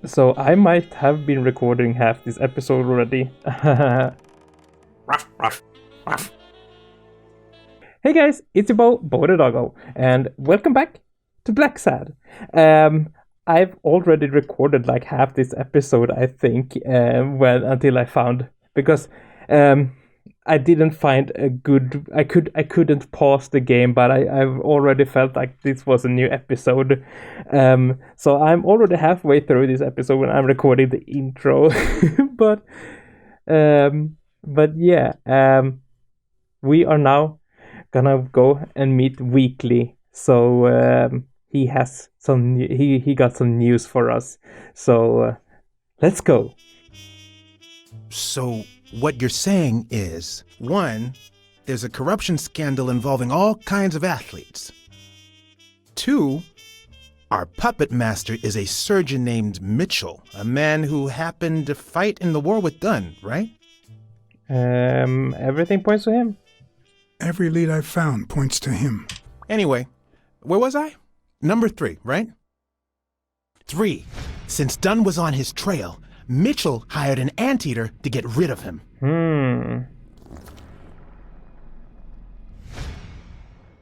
So I might have been recording half this episode already. Ruff, ruff, ruff. Hey guys, it's your Bo the Doggo, and welcome back to Blacksad. I've already recorded like half this episode, I think, until I found, because I didn't find a good. I couldn't pause the game, but I've already felt like this was a new episode. So I'm already halfway through this episode when I'm recording the intro. but yeah, we are now gonna go and meet Weekly. So he has some. He got some news for us. So let's go. So, what you're saying is, 1, there's a corruption scandal involving all kinds of athletes. 2, our puppet master is a surgeon named Mitchell, a man who happened to fight in the war with Dunn, right? Everything points to him. Every lead I've found points to him. Anyway, where was I? Number 3, right? 3, since Dunn was on his trail, Mitchell hired an anteater to get rid of him.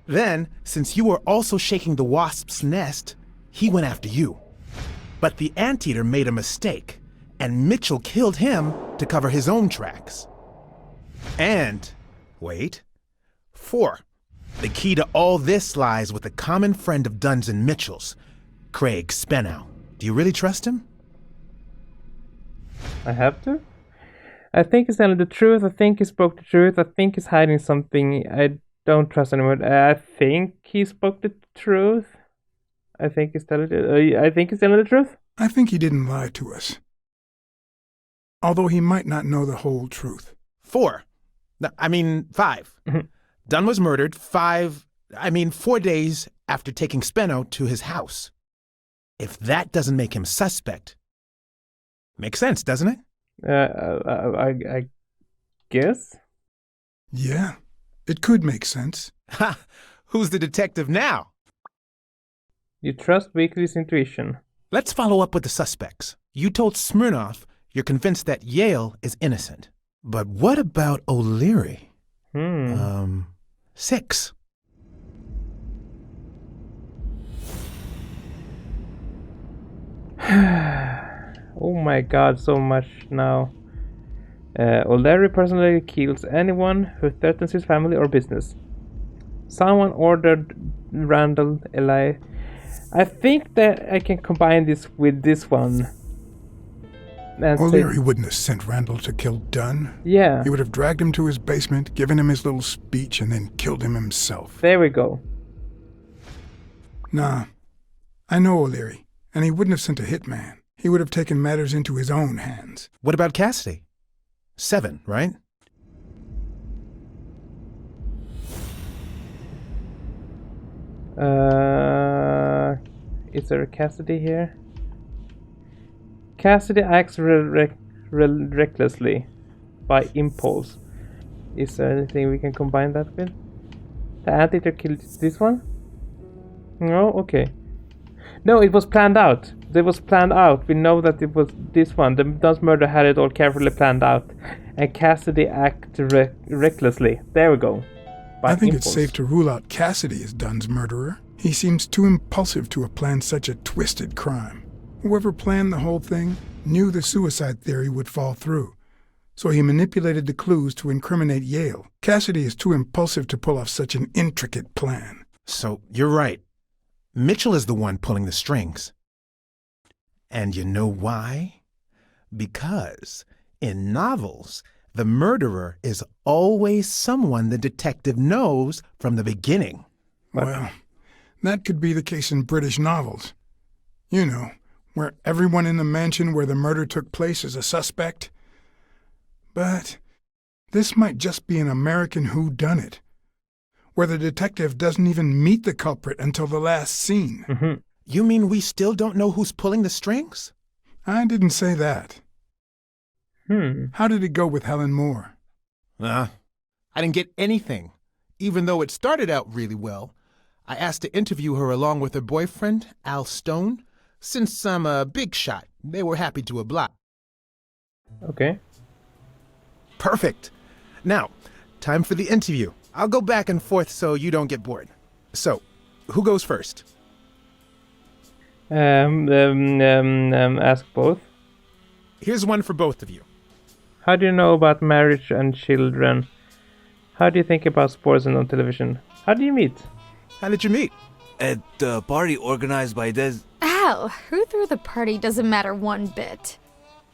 Then, since you were also shaking the wasp's nest, he went after you. But the anteater made a mistake, and Mitchell killed him to cover his own tracks. And, wait, 4, the key to all this lies with a common friend of Dunn's and Mitchell's, Craig Spenow. Do you really trust him? I have to. I think he's telling the truth. I think he spoke the truth. I think he's hiding something. I don't trust anyone. I think he spoke the truth. I think he's telling the truth. I think he didn't lie to us. Although he might not know the whole truth. 4. No, 5. Dunn was murdered 4 days after taking Speno to his house. If that doesn't make him suspect, makes sense, doesn't it? I guess. Yeah, it could make sense. Ha! Who's the detective now? You trust Weekly's intuition. Let's follow up with the suspects. You told Smirnoff you're convinced that Yale is innocent. But what about O'Leary? 6. Oh my god, so much now. O'Leary personally kills anyone who threatens his family or business. Someone ordered Randall Eli. I think that I can combine this with this one. O'Leary wouldn't have sent Randall to kill Dunn. Yeah. He would have dragged him to his basement, given him his little speech, and then killed him himself. There we go. Nah, I know O'Leary, and he wouldn't have sent a hitman. He would have taken matters into his own hands. What about Cassidy? 7, right? Is there a Cassidy here? Cassidy acts recklessly, by impulse. Is there anything we can combine that with? The anteater killed this one? No? Okay. No, it was planned out. It was planned out. We know that it was this one. The Dunn's murder had it all carefully planned out. And Cassidy acted recklessly. There we go. I think it's safe to rule out Cassidy as Dunn's murderer. He seems too impulsive to have planned such a twisted crime. Whoever planned the whole thing knew the suicide theory would fall through. So he manipulated the clues to incriminate Yale. Cassidy is too impulsive to pull off such an intricate plan. So, you're right. Mitchell is the one pulling the strings. And you know why? Because in novels, the murderer is always someone the detective knows from the beginning. Well, that could be the case in British novels. You know, where everyone in the mansion where the murder took place is a suspect. But this might just be an American whodunit, where the detective doesn't even meet the culprit until the last scene. You mean we still don't know who's pulling the strings? I didn't say that. How did it go with Helen Moore? I didn't get anything, even though it started out really well. I asked to interview her along with her boyfriend, Al Stone, since I'm a big shot They were happy to oblige. Okay. Perfect. Now, time for the interview. I'll go back and forth so you don't get bored. So, who goes first? Ask both. Here's one for both of you. How do you know about marriage and children? How do you think about sports and on television? How do you meet? How did you meet? At the party organized by Des. Ow! Who threw the party doesn't matter one bit.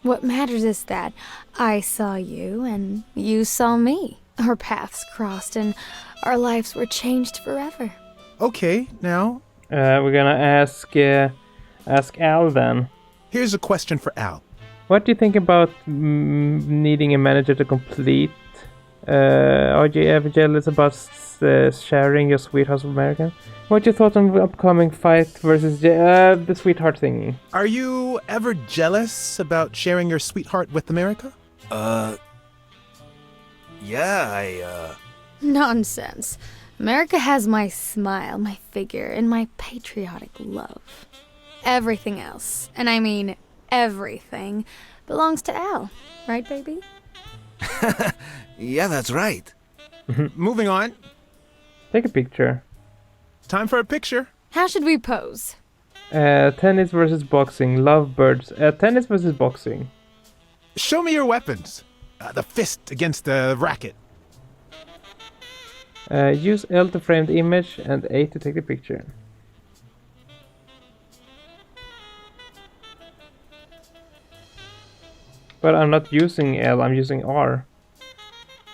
What matters is that I saw you and you saw me. Our paths crossed and our lives were changed forever. Okay, now, We're gonna ask Al then. here's a question for Al. What do you think about needing a manager to complete? Are you ever jealous about sharing your Sweethearts of America? What's your thoughts on the upcoming fight versus the Sweetheart thingy? Are you ever jealous about sharing your sweetheart with America? Yeah, Nonsense. America has my smile, my figure, and my patriotic love. Everything else, and I mean everything, belongs to Al. Right, baby? Yeah, that's right. Moving on. Take a picture. Time for a picture. How should we pose? Tennis versus boxing. Lovebirds. Tennis versus boxing. Show me your weapons. The fist against the racket. Use L to frame the image and A to take the picture. But I'm not using L, I'm using R.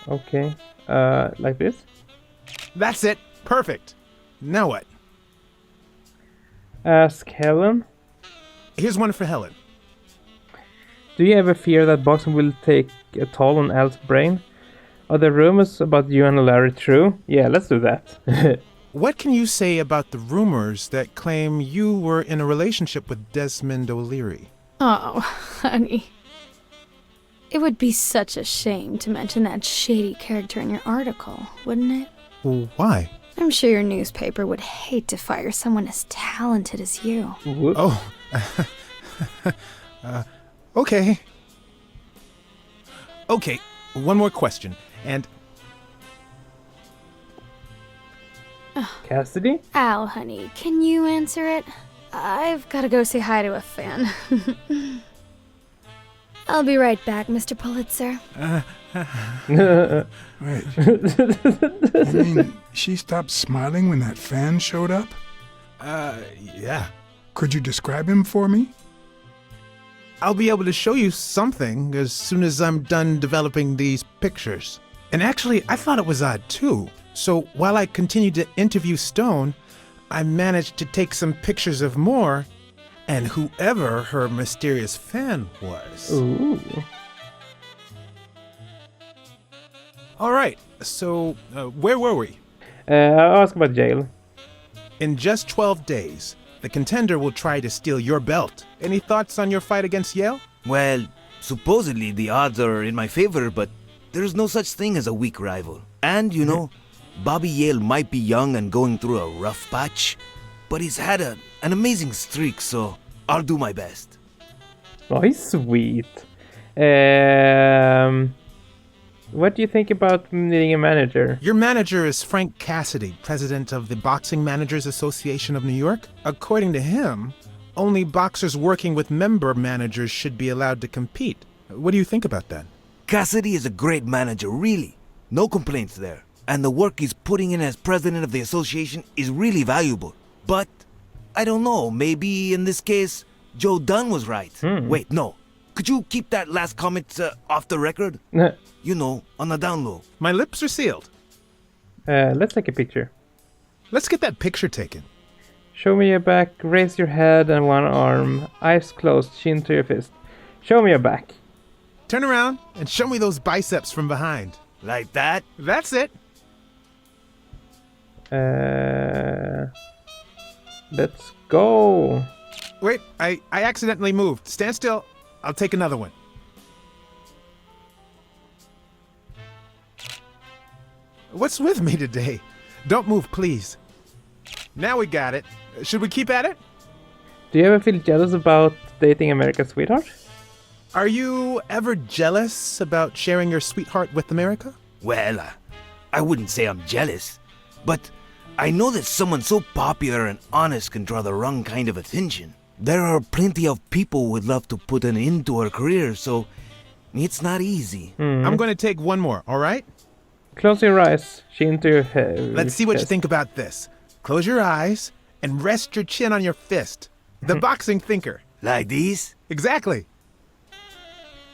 Okay. Like this? That's it. Perfect. Now what? Ask Helen. Here's one for Helen. Do you ever fear that boxing will take a toll on Al's brain? Are the rumors about you and Larry true? Yeah, let's do that. What can you say about the rumors that claim you were in a relationship with Desmond O'Leary? Oh, honey. It would be such a shame to mention that shady character in your article, wouldn't it? Well, why? I'm sure your newspaper would hate to fire someone as talented as you. Whoops. Oh. Okay. Okay, one more question. And Cassidy? Al, honey, can you answer it? I've gotta go say hi to a fan. I'll be right back, Mr. Pulitzer. Wait. You mean she stopped smiling when that fan showed up? yeah. Could you describe him for me? I'll be able to show you something as soon as I'm done developing these pictures. And actually, I thought it was odd too. So while I continued to interview Stone, I managed to take some pictures of Moore and whoever her mysterious fan was. Ooh. All right, so where were we? I'll ask about jail. In just 12 days, the contender will try to steal your belt. Any thoughts on your fight against Yale? Well, supposedly the odds are in my favor, but there's no such thing as a weak rival. And, you know, Bobby Yale might be young and going through a rough patch, but he's had an amazing streak, so I'll do my best. Oh, he's sweet. What do you think about needing a manager? Your manager is Frank Cassidy, president of the Boxing Managers Association of New York. According to him, only boxers working with member managers should be allowed to compete. What do you think about that? Cassidy is a great manager, really. No complaints there. And the work he's putting in as president of the association is really valuable. But, I don't know, maybe in this case, Joe Dunn was right. Wait, no. Could you keep that last comment off the record? You know, on the down low. My lips are sealed. Let's take a picture. Let's get that picture taken. Show me your back, raise your head and one arm, eyes closed, chin to your fist. Show me your back. Turn around and show me those biceps from behind. Like that? That's it. Let's go. Wait, I accidentally moved. Stand still. I'll take another one. What's with me today? Don't move, please. Now we got it. Should we keep at it? Do you ever feel jealous about dating America's sweetheart? Are you ever jealous about sharing your sweetheart with America? Well, I wouldn't say I'm jealous, but I know that someone so popular and honest can draw the wrong kind of attention. There are plenty of people who would love to put an end to her career, so it's not easy. I'm going to take one more, all right? Close your eyes, chin to your head. Let's see what you think about this. Close your eyes and rest your chin on your fist. The boxing thinker. Like these? Exactly.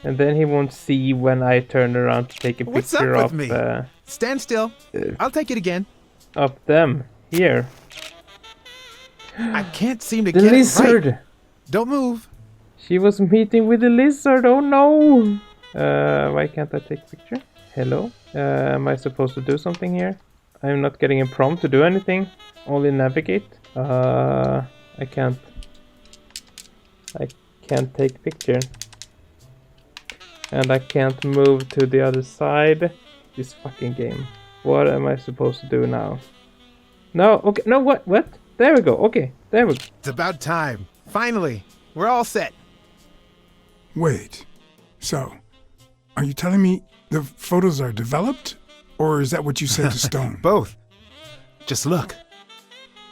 And then he won't see when I turn around to take a What's up picture with of me? Stand still. I'll take it again. of them. Here. I can't seem to The get lizard! it right. Don't move. She was meeting with the lizard, oh no! Why can't I take a picture? Hello? Am I supposed to do something here? I'm not getting a prompt to do anything. Only navigate. I can't take picture. And I can't move to the other side. This fucking game. What am I supposed to do now? No, okay, no, what? There we go, okay, there we go. It's about time. Finally, we're all set. Wait. So, are you telling me the photos are developed? Or is that what you said to Stone? Both. Just look.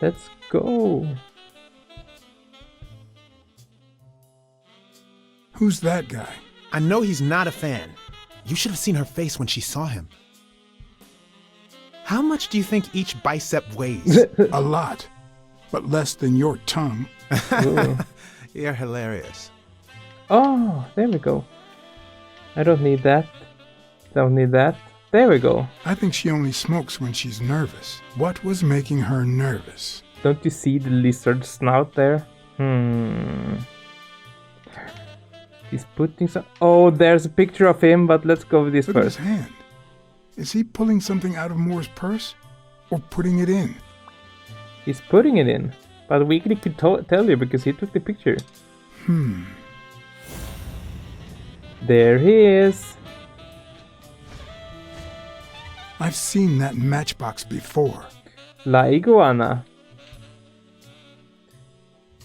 Let's go. Who's that guy? I know he's not a fan. You should have seen her face when she saw him. How much do you think each bicep weighs? A lot. But less than your tongue. You're hilarious. Oh, there we go. I don't need that. Don't need that. There we go. I think she only smokes when she's nervous. What was making her nervous? Don't you see the lizard snout there? He's putting some... Oh, there's a picture of him, but let's go with this Look at his first. hand. Is he pulling something out of Moore's purse? Or putting it in? He's putting it in. But Weekly could tell you because he took the picture. There he is. I've seen that matchbox before. La Iguana.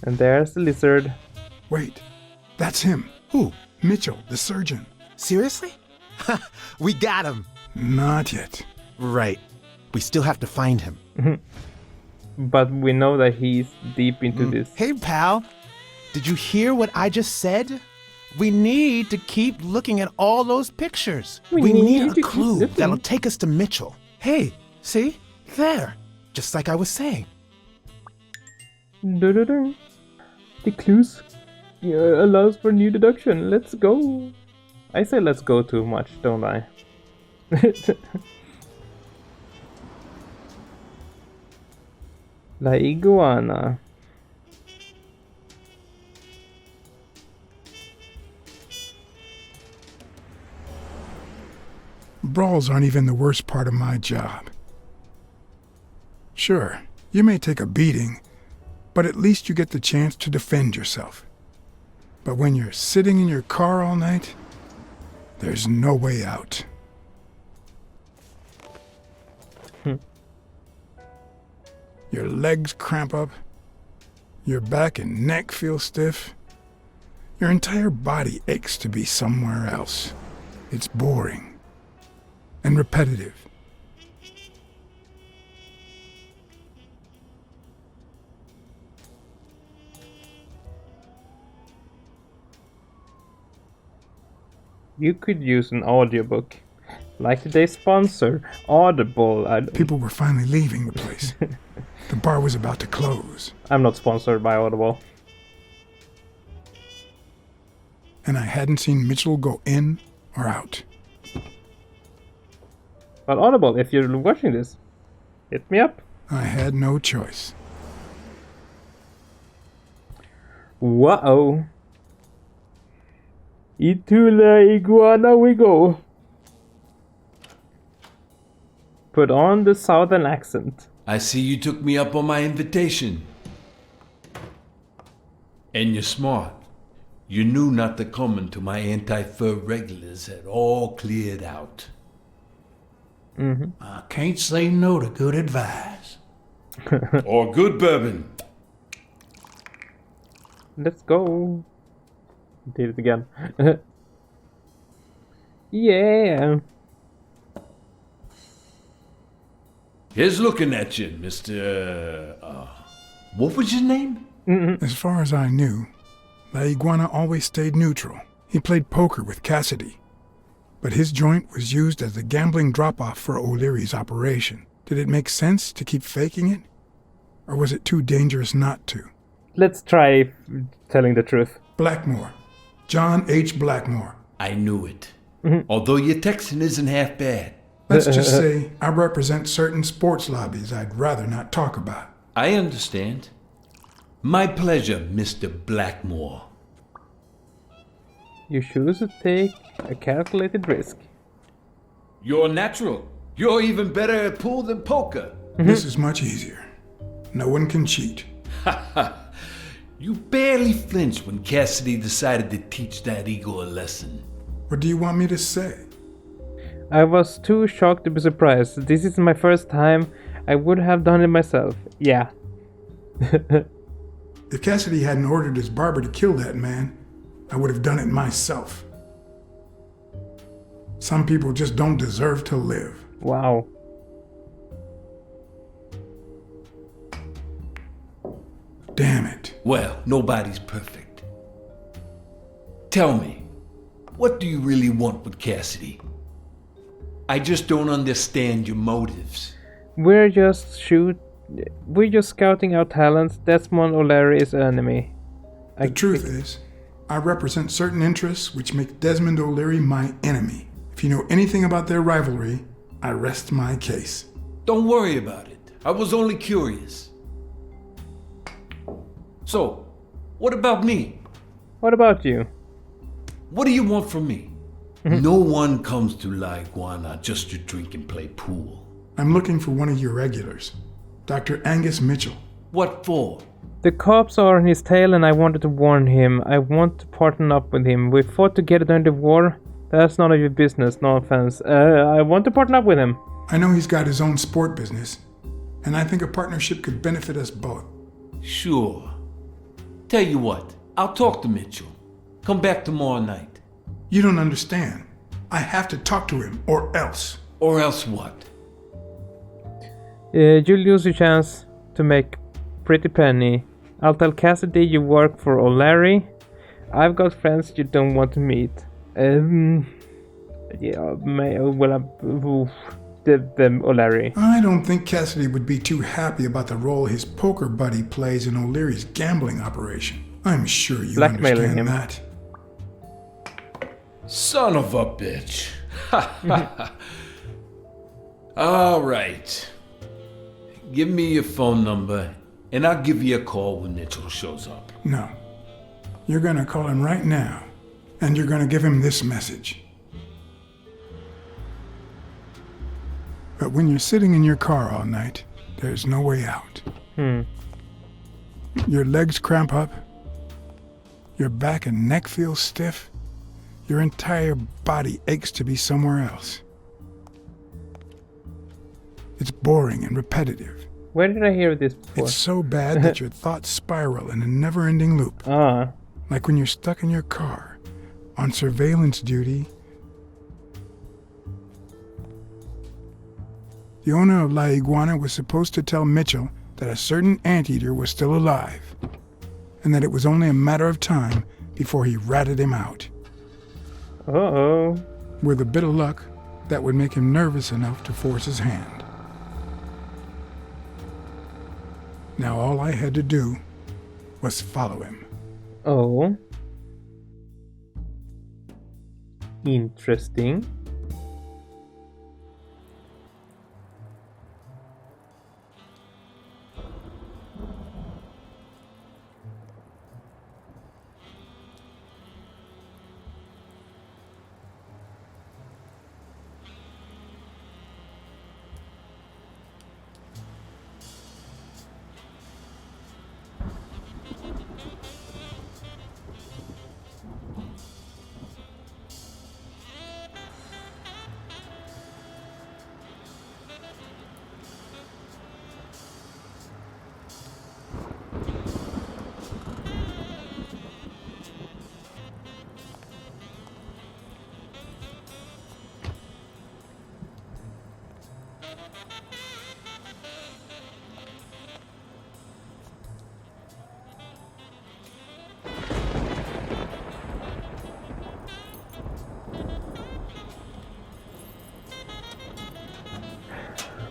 And there's the lizard. Wait, that's him. Who? Mitchell, the surgeon. Seriously? We got him. Not yet. Right. We still have to find him. But we know that he's deep into this. Hey, pal. Did you hear what I just said? We need to keep looking at all those pictures. We need a clue that'll take us to Mitchell. Hey, see? There. Just like I was saying. The clues allows for new deduction. Let's go. I say let's go too much, don't I? La Iguana. Brawls aren't even the worst part of my job. Sure, you may take a beating, but at least you get the chance to defend yourself. But when you're sitting in your car all night, there's no way out. Your legs cramp up, your back and neck feel stiff, your entire body aches to be somewhere else. It's boring and repetitive. You could use an audiobook. Like today's sponsor, Audible. People were finally leaving the place. The bar was about to close. I'm not sponsored by Audible. And I hadn't seen Mitchell go in or out. But Audible, if you're watching this, hit me up. I had no choice. Whoa. Into La Iguana we go. Put on the southern accent. I see you took me up on my invitation. And you're smart. You knew not to come until my anti-fur regulars had all cleared out. I can't say no to good advice. Or good bourbon. Let's go. Did it again. Yeah. Here's looking at you, Mr. What was your name? As far as I knew, La Iguana always stayed neutral. He played poker with Cassidy. But his joint was used as a gambling drop-off for O'Leary's operation. Did it make sense to keep faking it? Or was it too dangerous not to? Let's try telling the truth. Blackmore. John H. Blackmore. I knew it. Although your Texan isn't half bad. Let's just say I represent certain sports lobbies I'd rather not talk about. I understand. My pleasure, Mr. Blackmore. You choose to take a calculated risk. You're natural. You're even better at pool than poker. This is much easier. No one can cheat. You barely flinched when Cassidy decided to teach that ego a lesson. What do you want me to say? I was too shocked to be surprised. This is my first time. I would have done it myself. Yeah. If Cassidy hadn't ordered his barber to kill that man, I would have done it myself. Some people just don't deserve to live. Wow. Damn it. Well, nobody's perfect. Tell me, what do you really want with Cassidy? I just don't understand your motives. We're just scouting our talents. Desmond O'Leary is an enemy. The truth is, I represent certain interests which make Desmond O'Leary my enemy. If you know anything about their rivalry, I rest my case. Don't worry about it. I was only curious. So, what about me? What about you? What do you want from me? No one comes to La Iguana just to drink and play pool. I'm looking for one of your regulars, Dr. Angus Mitchell. What for? The cops are on his tail and I wanted to warn him. I want to partner up with him. We fought together during the war. That's none of your business, no offense. I want to partner up with him. I know he's got his own sport business, and I think a partnership could benefit us both. Sure. Tell you what, I'll talk to Mitchell. Come back tomorrow night. You don't understand. I have to talk to him, or else. Or else what? You lose your chance to make pretty penny. I'll tell Cassidy you work for O'Leary. I've got friends you don't want to meet. Them O'Leary. I don't think Cassidy would be too happy about the role his poker buddy plays in O'Leary's gambling operation. I'm sure you Blackmailing understand him. that. Son of a bitch. All right. Give me your phone number, and I'll give you a call when Mitchell shows up. No. You're gonna call him right now, and you're gonna give him this message. But when you're sitting in your car all night, there's no way out. Your legs cramp up, your back and neck feel stiff, your entire body aches to be somewhere else. It's boring and repetitive. Where did I hear this before? It's so bad that your thoughts spiral in a never-ending loop. Like when you're stuck in your car, on surveillance duty. The owner of La Iguana was supposed to tell Mitchell that a certain anteater was still alive, and that it was only a matter of time before he ratted him out. Uh-oh. With a bit of luck, that would make him nervous enough to force his hand. Now all I had to do was follow him. Oh. Interesting.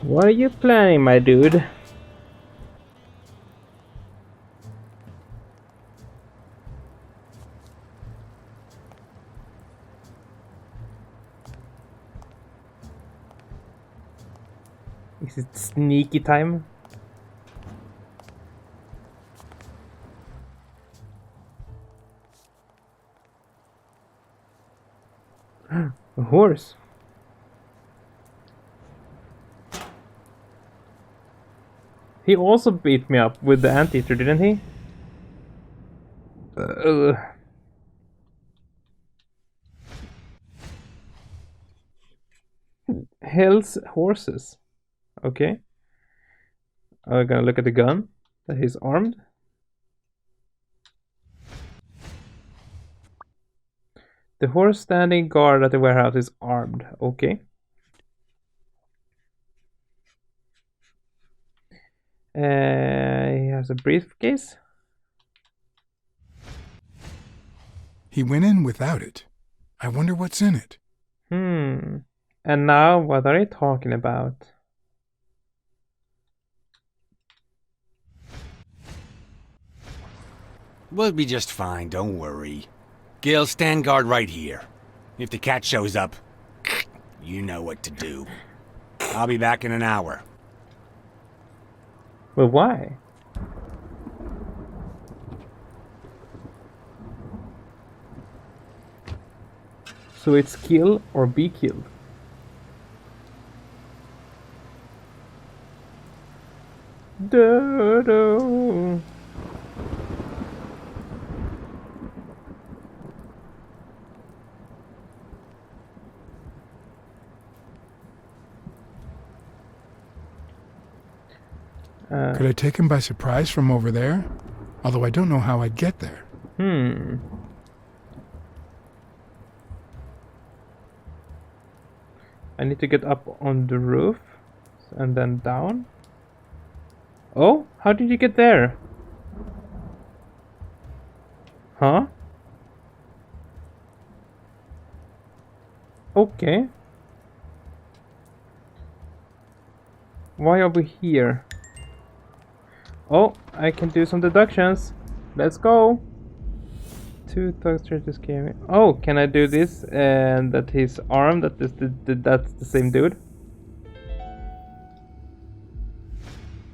What are you planning, my dude? Is it sneaky time? A horse. He also beat me up with the anteater, didn't he? Hell's horses. Okay. We're gonna look at the gun. That he's armed. The horse standing guard at the warehouse is armed. Okay. He has a briefcase. He went in without it. I wonder what's in it. And now, what are they talking about? We'll be just fine, don't worry. Gil, stand guard right here. If the cat shows up, you know what to do. I'll be back in an hour. Well, why? So it's kill or be killed. Do-do. Could I take him by surprise from over there? Although I don't know how I'd get there. I need to get up on the roof and then down. Oh, how did you get there? Huh? Okay. Why are we here? Oh, I can do some deductions. Let's go. Two thugs try to scare me. Oh, can I do this? And that his arm, that's the same dude?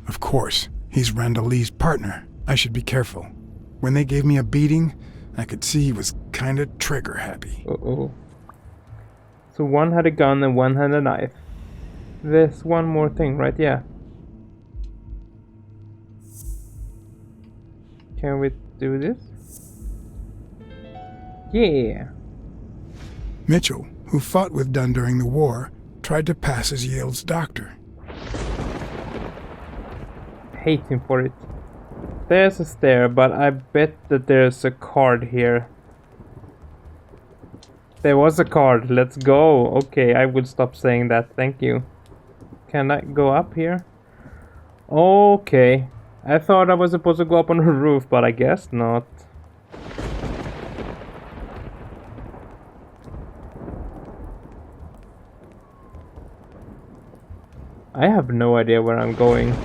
Of course, he's Randall Lee's partner. I should be careful. When they gave me a beating, I could see he was kinda trigger happy. Uh-oh. So one had a gun and one had a knife. There's one more thing, right? Yeah. Can we do this? Yeah. Mitchell, who fought with Dunn during the war, tried to pass as Yale's doctor. Hate him for it. There's a stair, but I bet that there's a card here. There was a card. Let's go. Okay, I will stop saying that. Thank you. Can I go up here? Okay. I thought I was supposed to go up on the roof, but I guess not. I have no idea where I'm going.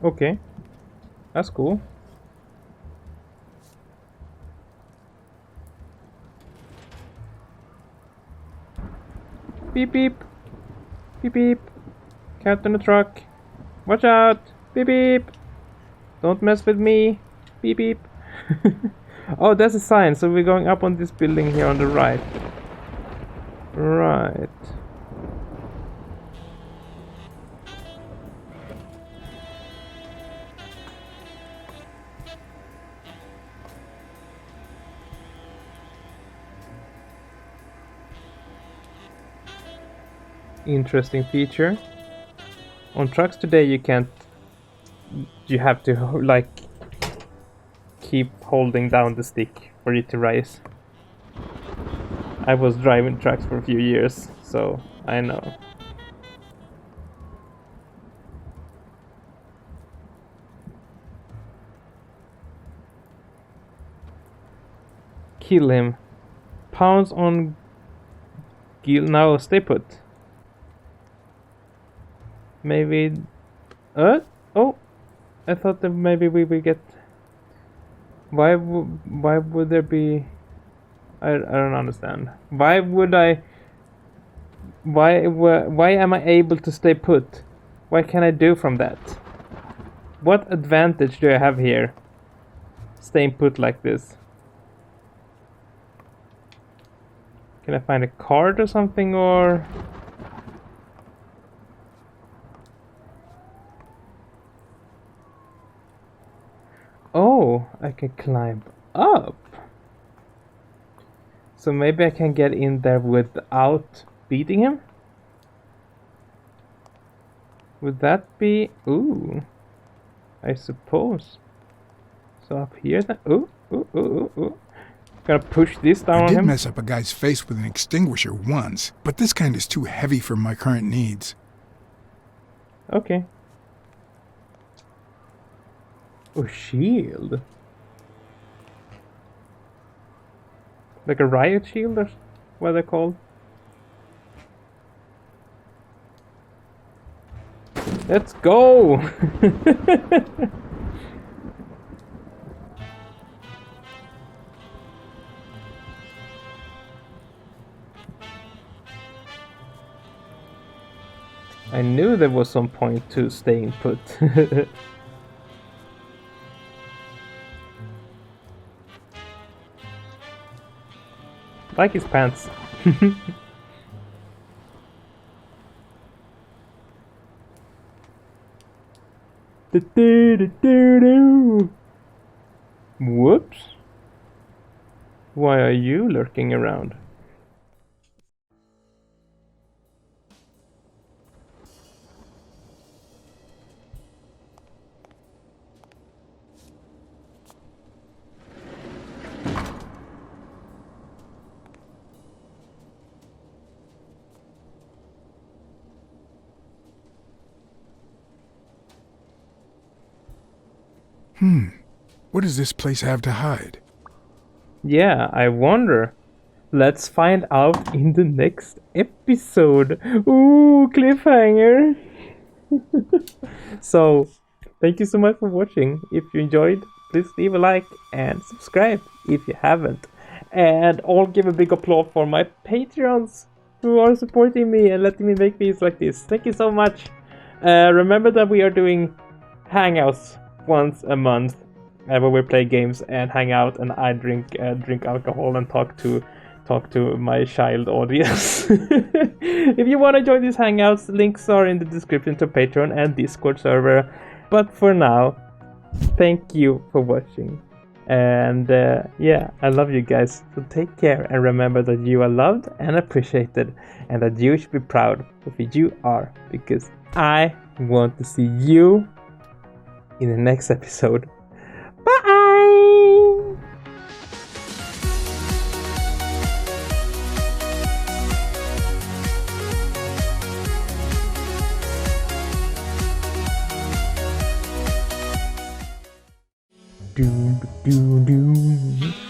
Okay. That's cool. Beep beep. Beep beep. Cat on the truck. Watch out. Beep beep. Don't mess with me. Beep beep. Oh, that's a sign. So we're going up on this building here on the right. Right. Interesting feature. On trucks today you can't, you have to like keep holding down the stick for it to rise. I was driving trucks for a few years, so I know. kill him. Pounce on Gil. No, stay put. Maybe. Oh, I thought that maybe we would get. Why would there be? I don't understand. Why would I? Why am I able to stay put? What can I do from that? What advantage do I have here? Staying put like this. Can I find a card or something, or? Oh, I can climb up. So maybe I can get in there without beating him? Would that be... Ooh. I suppose. So up here then... Ooh. Gonna push this down on him. I did mess up a guy's face with an extinguisher once, but this kind is too heavy for my current needs. Okay. Oh, shield. Like a riot shield or what they're called? Let's go! I knew there was some point to staying put. Like his pants. Whoops. Why are you lurking around? What does this place have to hide? Yeah, I wonder. Let's find out in the next episode. Ooh, cliffhanger. So, thank you so much for watching. If you enjoyed, please leave a like and subscribe if you haven't. And I'll give a big applause for my Patreons who are supporting me and letting me make videos like this. Thank you so much. Remember that we are doing hangouts once a month where we play games and hang out, and I drink alcohol and talk to my child audience. If you want to join these hangouts, links are in the description to Patreon and Discord server. But for now, thank you for watching, and yeah, I love you guys, so take care and remember that you are loved and appreciated, and that you should be proud of who you are, because I want to see you in the next episode. Bye! Do do do.